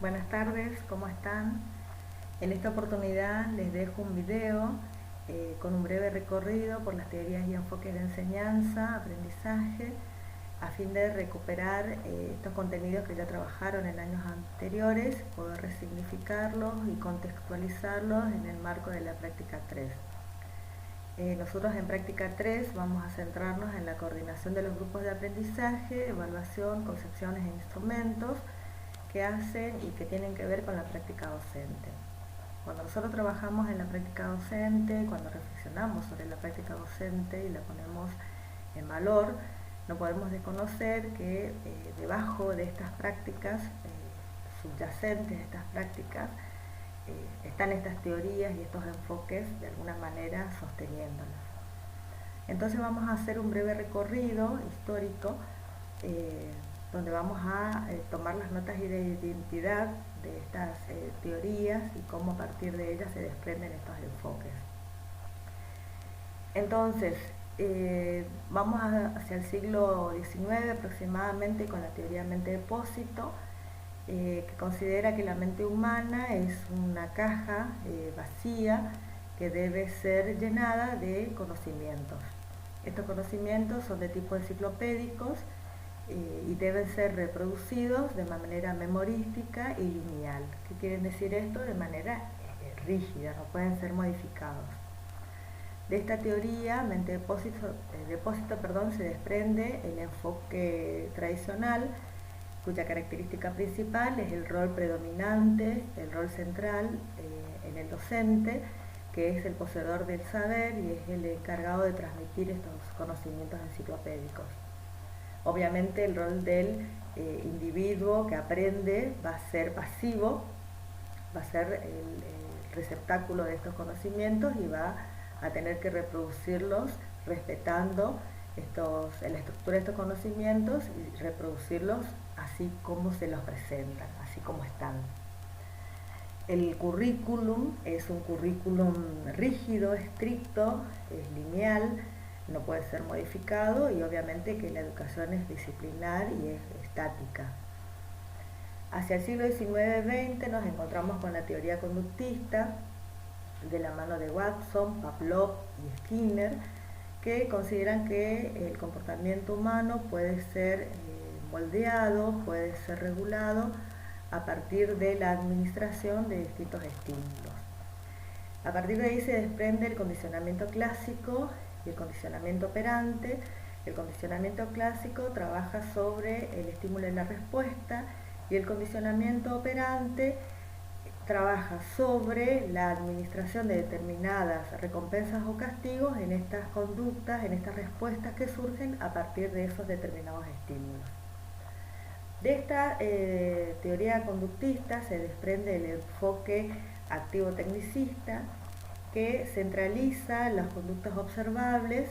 Buenas tardes, ¿cómo están? En esta oportunidad les dejo un video con un breve recorrido por las teorías y enfoques de enseñanza, aprendizaje, a fin de recuperar estos contenidos que ya trabajaron en años anteriores, poder resignificarlos y contextualizarlos en el marco de la práctica 3. Nosotros en práctica 3 vamos a centrarnos en la coordinación de los grupos de aprendizaje, evaluación, concepciones e instrumentos que hacen y que tienen que ver con la práctica docente. Cuando nosotros trabajamos en la práctica docente, cuando reflexionamos sobre la práctica docente y la ponemos en valor, no podemos desconocer que debajo de estas prácticas, subyacentes a estas prácticas, están estas teorías y estos enfoques de alguna manera sosteniéndolas. Entonces vamos a hacer un breve recorrido histórico donde vamos a tomar las notas de identidad de estas teorías y cómo a partir de ellas se desprenden estos enfoques. Entonces, vamos hacia el siglo XIX aproximadamente con la teoría mente-depósito, que considera que la mente humana es una caja vacía que debe ser llenada de conocimientos. Estos conocimientos son de tipo enciclopédicos y deben ser reproducidos de manera memorística y lineal. ¿Qué quiere decir esto? De manera rígida, no pueden ser modificados. De esta teoría, mente-depósito, se desprende el enfoque tradicional, cuya característica principal es el rol predominante, el rol central en el docente, que es el poseedor del saber y es el encargado de transmitir estos conocimientos enciclopédicos. Obviamente el rol del individuo que aprende va a ser pasivo, va a ser el receptáculo de estos conocimientos y va a tener que reproducirlos respetando la estructura de estos conocimientos y reproducirlos así como se los presentan, así como están. El currículum es un currículum rígido, estricto, es lineal, no puede ser modificado y obviamente que la educación es disciplinar y es estática. Hacia el siglo XIX-XX nos encontramos con la teoría conductista de la mano de Watson, Pavlov y Skinner, que consideran que el comportamiento humano puede ser moldeado, puede ser regulado a partir de la administración de distintos estímulos. A partir de ahí se desprende el condicionamiento clásico y el condicionamiento operante. El condicionamiento clásico trabaja sobre el estímulo y la respuesta y el condicionamiento operante trabaja sobre la administración de determinadas recompensas o castigos en estas conductas, en estas respuestas que surgen a partir de esos determinados estímulos. De esta teoría conductista se desprende el enfoque activo-tecnicista, que centraliza las conductas observables.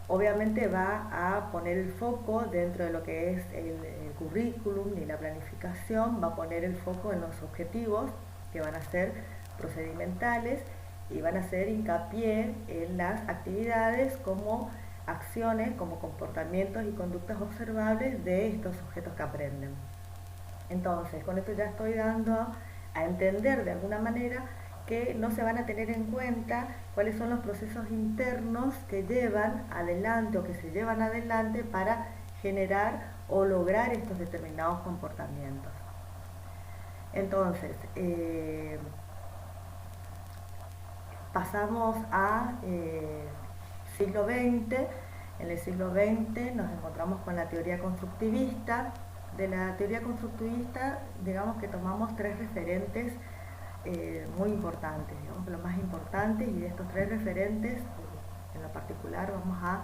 Obviamente va a poner el foco dentro de lo que es el currículum y la planificación, va a poner el foco en los objetivos, que van a ser procedimentales y van a hacer hincapié en las actividades como acciones, como comportamientos y conductas observables de estos sujetos que aprenden. Entonces, con esto ya estoy dando a entender de alguna manera que no se van a tener en cuenta cuáles son los procesos internos que llevan adelante o que se llevan adelante para generar o lograr estos determinados comportamientos. Entonces, pasamos a siglo XX. En el siglo XX nos encontramos con la teoría constructivista. De la teoría constructivista, digamos que tomamos tres referentes muy importantes, digamos, los más importantes, y de estos tres referentes, en lo particular, vamos a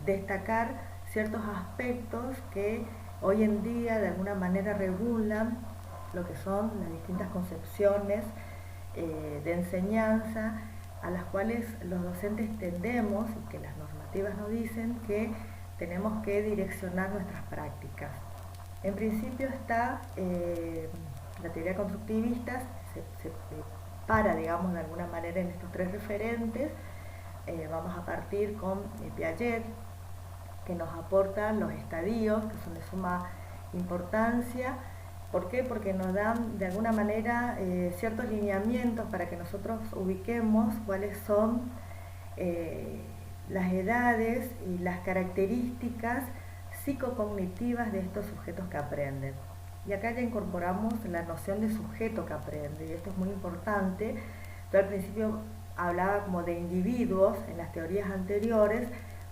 destacar ciertos aspectos que hoy en día de alguna manera regulan lo que son las distintas concepciones de enseñanza a las cuales los docentes tendemos, y que las normativas nos dicen que tenemos que direccionar nuestras prácticas. En principio está la teoría constructivista, se para, digamos, de alguna manera en estos tres referentes. Vamos a partir con Piaget, que nos aporta los estadios, que son de suma importancia, ¿Por qué? Porque nos dan de alguna manera ciertos lineamientos para que nosotros ubiquemos cuáles son las edades y las características psicocognitivas de estos sujetos que aprenden. Y acá ya incorporamos la noción de sujeto que aprende, y esto es muy importante. Yo al principio hablaba como de individuos en las teorías anteriores,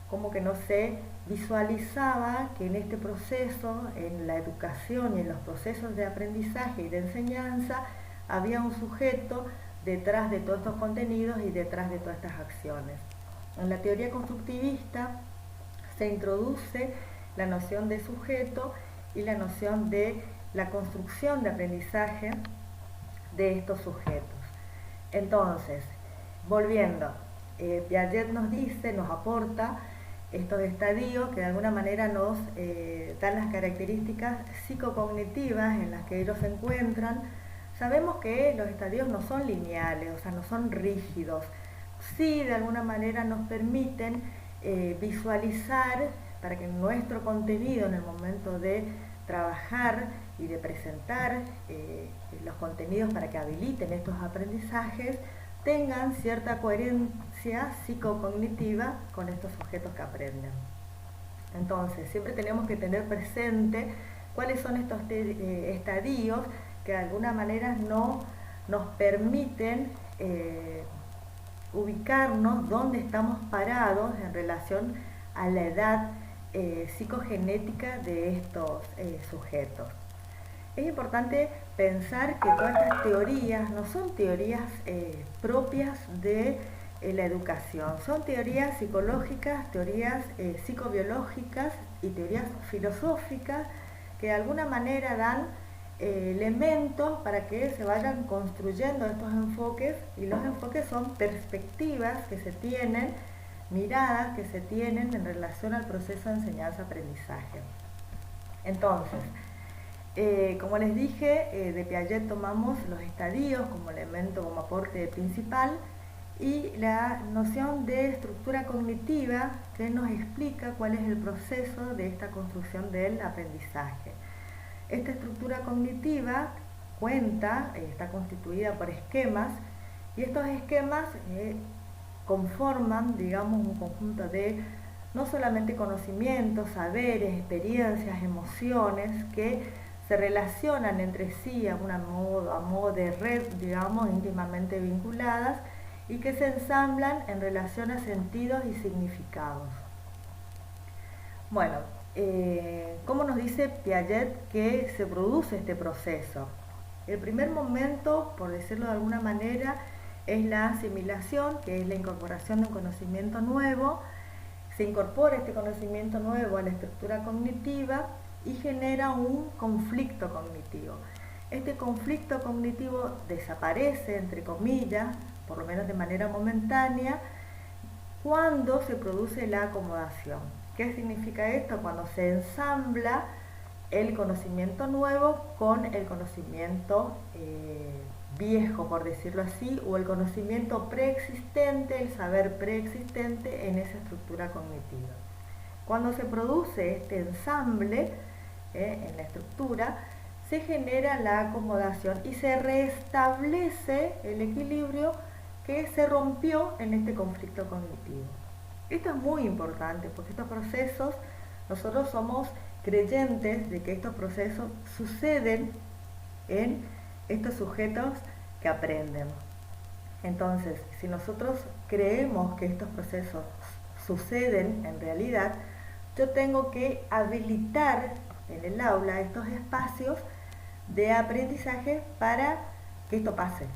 como que no se visualizaba que en este proceso, en la educación y en los procesos de aprendizaje y de enseñanza, había un sujeto detrás de todos estos contenidos y detrás de todas estas acciones. En la teoría constructivista se introduce la noción de sujeto y la noción de la construcción de aprendizaje de estos sujetos. Entonces, volviendo, Piaget nos dice, nos aporta estos estadios que de alguna manera nos dan las características psicocognitivas en las que ellos se encuentran. Sabemos que los estadios no son lineales, o sea, no son rígidos. Sí, de alguna manera nos permiten visualizar para que nuestro contenido en el momento de trabajar y de presentar los contenidos para que habiliten estos aprendizajes tengan cierta coherencia psicocognitiva con estos sujetos que aprenden. Entonces, siempre tenemos que tener presente cuáles son estos estadios que de alguna manera no nos permiten ubicarnos dónde estamos parados en relación a la edad psicogenética de estos sujetos. Es importante pensar que todas estas teorías no son teorías propias de la educación, son teorías psicológicas, teorías psicobiológicas y teorías filosóficas que de alguna manera dan elementos para que se vayan construyendo estos enfoques, y los enfoques son perspectivas que se tienen, miradas que se tienen en relación al proceso de enseñanza-aprendizaje. Entonces, como les dije, de Piaget tomamos los estadios como elemento, como aporte principal, y la noción de estructura cognitiva que nos explica cuál es el proceso de esta construcción del aprendizaje. Esta estructura cognitiva está constituida por esquemas, y estos esquemas conforman, digamos, un conjunto de no solamente conocimientos, saberes, experiencias, emociones que se relacionan entre sí a modo de red, digamos, íntimamente vinculadas, y que se ensamblan en relación a sentidos y significados. Bueno, ¿cómo nos dice Piaget que se produce este proceso? El primer momento, por decirlo de alguna manera, es la asimilación, que es la incorporación de un conocimiento nuevo. Se incorpora este conocimiento nuevo a la estructura cognitiva y genera un conflicto cognitivo. Este conflicto cognitivo desaparece, entre comillas, por lo menos de manera momentánea, cuando se produce la acomodación. ¿Qué significa esto? Cuando se ensambla el conocimiento nuevo con el conocimiento viejo, por decirlo así, o el conocimiento preexistente, el saber preexistente en esa estructura cognitiva. Cuando se produce este ensamble en la estructura, se genera la acomodación y se restablece el equilibrio que se rompió en este conflicto cognitivo. Esto es muy importante porque estos procesos, nosotros somos creyentes de que estos procesos suceden en estos sujetos que aprenden. Entonces, si nosotros creemos que estos procesos suceden en realidad, yo tengo que habilitar en el aula estos espacios de aprendizaje para que esto pase.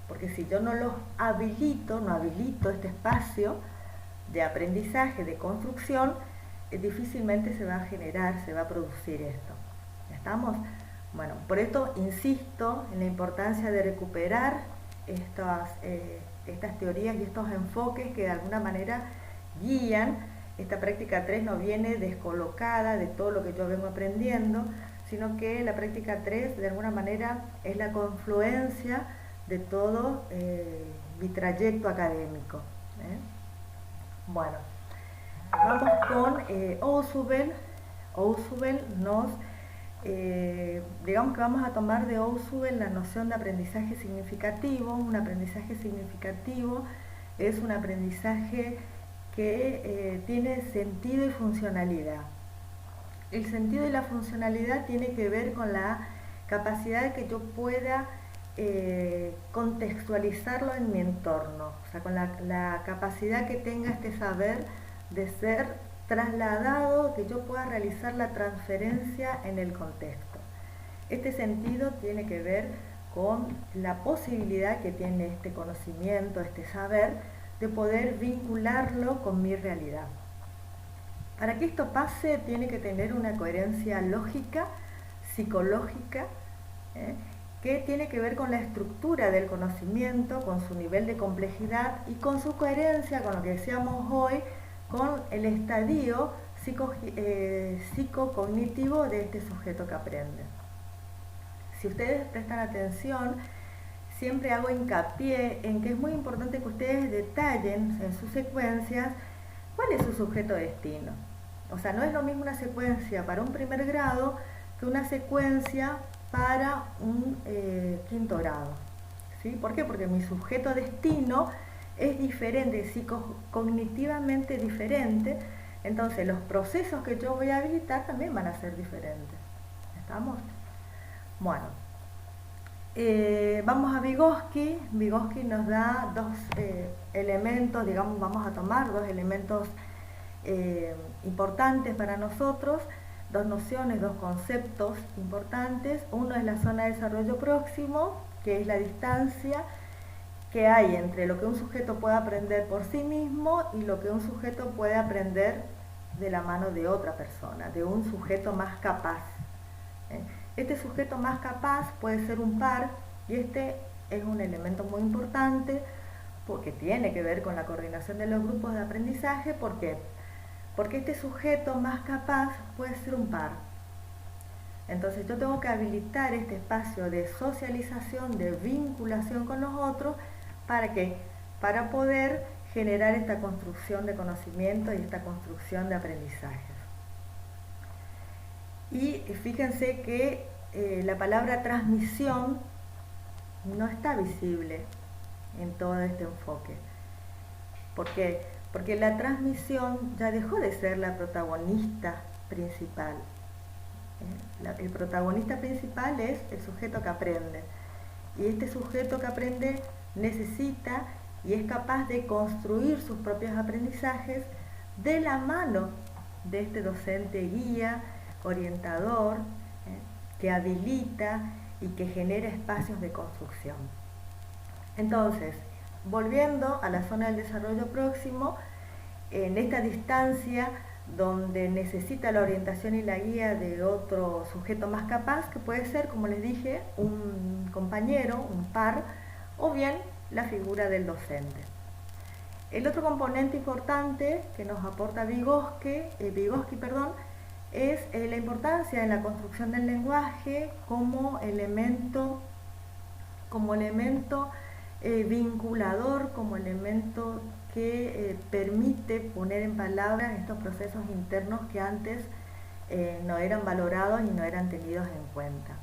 Porque si yo no los habilito, no habilito este espacio de aprendizaje, de construcción, difícilmente se va a generar, se va a producir esto. ¿Estamos? Bueno, por esto insisto en la importancia de recuperar estas teorías y estos enfoques que de alguna manera guían. Esta práctica 3 no viene descolocada de todo lo que yo vengo aprendiendo, sino que la práctica 3 de alguna manera es la confluencia de todo mi trayecto académico. Bueno, vamos con Ausubel. Ausubel nos digamos que vamos a tomar de Ousubel la noción de aprendizaje significativo. Un aprendizaje significativo es un aprendizaje que tiene sentido y funcionalidad. El sentido y la funcionalidad tiene que ver con la capacidad de que yo pueda contextualizarlo en mi entorno, o sea, con la capacidad que tenga este saber de ser trasladado, que yo pueda realizar la transferencia en el contexto. Este sentido tiene que ver con la posibilidad que tiene este conocimiento, este saber, de poder vincularlo con mi realidad. Para que esto pase tiene que tener una coherencia lógica, psicológica, que tiene que ver con la estructura del conocimiento, con su nivel de complejidad y con su coherencia, con lo que decíamos hoy, con el estadio psicocognitivo de este sujeto que aprende. Si ustedes prestan atención, siempre hago hincapié en que es muy importante que ustedes detallen en sus secuencias cuál es su sujeto destino. O sea, no es lo mismo una secuencia para un primer grado que una secuencia para un quinto grado. ¿Sí? ¿Por qué? Porque mi sujeto destino es diferente, psicocognitivamente diferente, entonces los procesos que yo voy a habilitar también van a ser diferentes. ¿Estamos? Bueno, vamos a Vygotsky. Vygotsky nos da dos elementos, digamos, vamos a tomar dos elementos importantes para nosotros, dos nociones, dos conceptos importantes. Uno es la zona de desarrollo próximo, que es la distancia que hay entre lo que un sujeto puede aprender por sí mismo y lo que un sujeto puede aprender de la mano de otra persona, de un sujeto más capaz. Este sujeto más capaz puede ser un par, y este es un elemento muy importante porque tiene que ver con la coordinación de los grupos de aprendizaje. ¿Por qué? Porque este sujeto más capaz puede ser un par. Entonces yo tengo que habilitar este espacio de socialización, de vinculación con los otros. ¿Para qué? Para poder generar esta construcción de conocimiento y esta construcción de aprendizajes. Y fíjense que la palabra transmisión no está visible en todo este enfoque. ¿Por qué? Porque la transmisión ya dejó de ser la protagonista principal. El protagonista principal es el sujeto que aprende. Y este sujeto que aprende necesita y es capaz de construir sus propios aprendizajes de la mano de este docente guía, orientador, que habilita y que genera espacios de construcción. Entonces, volviendo a la zona del desarrollo próximo, en esta distancia donde necesita la orientación y la guía de otro sujeto más capaz, que puede ser, como les dije, un compañero, un par, o bien la figura del docente. El otro componente importante que nos aporta Vygotsky, es la importancia en la construcción del lenguaje como elemento vinculador, como elemento que permite poner en palabras estos procesos internos que antes no eran valorados y no eran tenidos en cuenta.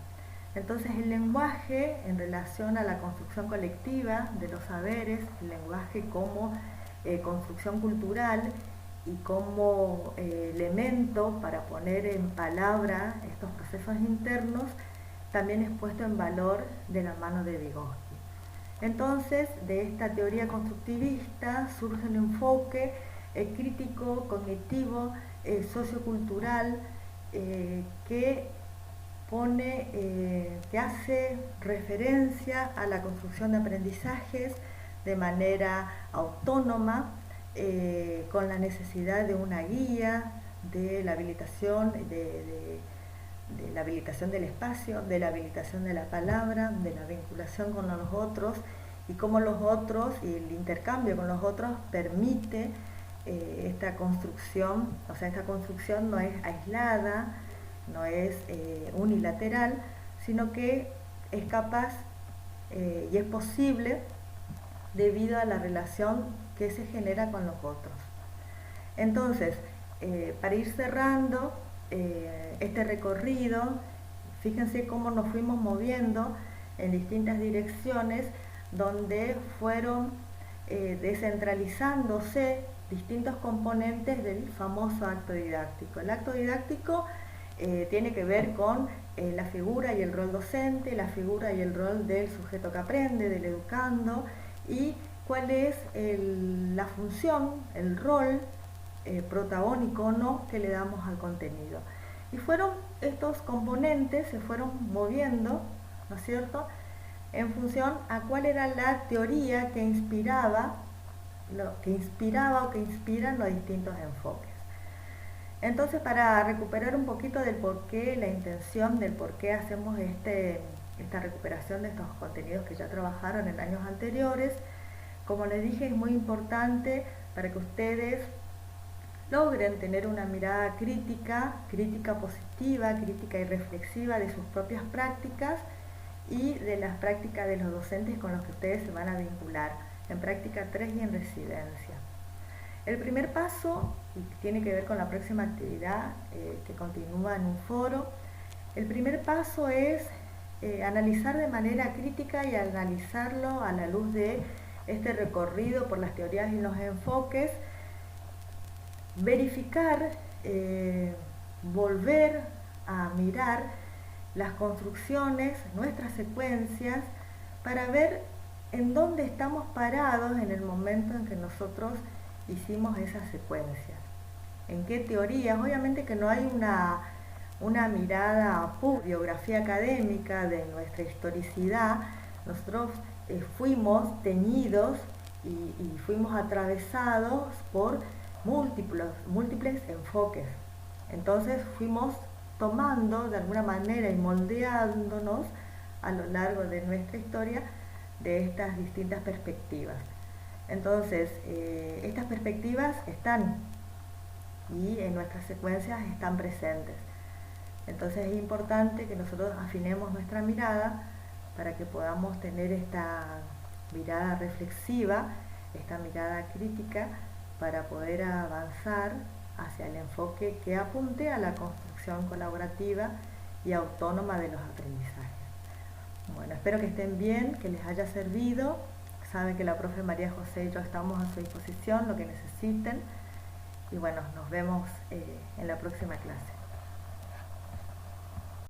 Entonces el lenguaje en relación a la construcción colectiva de los saberes, el lenguaje como construcción cultural y como elemento para poner en palabra estos procesos internos, también es puesto en valor de la mano de Vygotsky. Entonces, de esta teoría constructivista surge un enfoque crítico, cognitivo, sociocultural, que hace referencia a la construcción de aprendizajes de manera autónoma, con la necesidad de una guía, de la habilitación, de la habilitación del espacio, de la habilitación de la palabra, de la vinculación con los otros, y cómo los otros y el intercambio con los otros permite esta construcción. O sea, esta construcción no es aislada, no es unilateral, sino que es capaz y es posible debido a la relación que se genera con los otros. Entonces, para ir cerrando este recorrido Fíjense cómo nos fuimos moviendo en distintas direcciones donde fueron descentralizándose distintos componentes del famoso acto didáctico. El acto didáctico tiene que ver con la figura y el rol docente, la figura y el rol del sujeto que aprende, del educando, y cuál es la función, el rol protagónico o no que le damos al contenido. Y fueron estos componentes, se fueron moviendo, ¿no es cierto?, en función a cuál era la teoría que inspiraba o que inspiran los distintos enfoques. Entonces, para recuperar un poquito del porqué, la intención del por qué hacemos esta recuperación de estos contenidos que ya trabajaron en años anteriores, como les dije, es muy importante para que ustedes logren tener una mirada crítica positiva, crítica y reflexiva de sus propias prácticas y de las prácticas de los docentes con los que ustedes se van a vincular en práctica 3 y en residencia. El primer paso, y tiene que ver con la próxima actividad que continúa en un foro, el primer paso es analizar de manera crítica y analizarlo a la luz de este recorrido por las teorías y los enfoques, verificar, volver a mirar las construcciones, nuestras secuencias, para ver en dónde estamos parados en el momento en que nosotros hicimos esas secuencias. En qué teorías, obviamente que no hay una mirada biografía académica de nuestra historicidad, nosotros fuimos teñidos y fuimos atravesados por múltiples enfoques. Entonces fuimos tomando de alguna manera y moldeándonos a lo largo de nuestra historia de estas distintas perspectivas. Entonces, estas perspectivas están y en nuestras secuencias están presentes. Entonces es importante que nosotros afinemos nuestra mirada para que podamos tener esta mirada reflexiva, esta mirada crítica, para poder avanzar hacia el enfoque que apunte a la construcción colaborativa y autónoma de los aprendizajes. Bueno, espero que estén bien, que les haya servido. Saben que la profe María José y yo estamos a su disposición, lo que necesiten. Y bueno, nos vemos en la próxima clase.